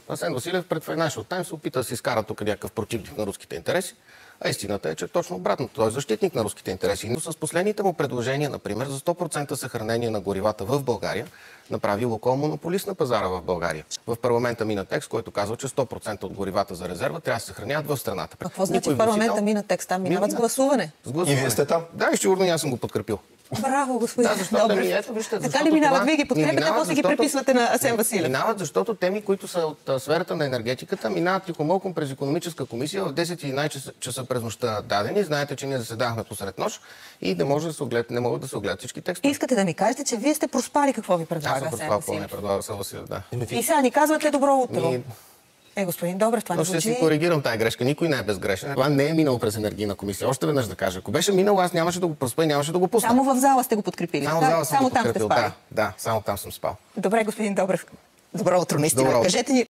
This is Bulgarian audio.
Асен Василев пред Financial Times се опита да се изкара тук някакъв противник на руските интереси. А истината е, че точно обратно. Той е защитник на руските интереси. Но с последните му предложения, например, за 100% съхранение на горивата в България, направи Лукойл монополист на пазара в България. В парламента мина текст, който казва, че 100% от горивата за резерва трябва да се съхраняват в страната. Какво значи в парламента мина текст? Там минават с гласуване. И вие сте там? Да, и сигурно и аз съм го подкрепил. Браво, господин. Да, защото така ли минават? Вие ги подкрепите, после ги преписвате на Асен Василев. Минават, защото теми, които са от сферата на енергетиката, минават тихомълком през икономическа комисия в 10-11 часа през нощта дадени. Знаете, че ние заседахме посред нощ и не могат да се огледат всички текстове. Искате да ми кажете, че вие сте проспали какво ви предлага Асен Василев? Предлага Асен Василев, да. И сега ни казвате добро утро. Господин Добрев, това не звучи. Ще си коригирам тази грешка. Никой не е безгрешен. Това не е минало през енергийна комисия. Още веднъж да кажа. Ако беше минало, аз нямаше да го проспа и нямаше да го пусна. Само в зала сте го подкрепили. Само там сте спали. Да, само там съм спал. Добре, господин Добрев. Добро утро, наистина. Кажете ни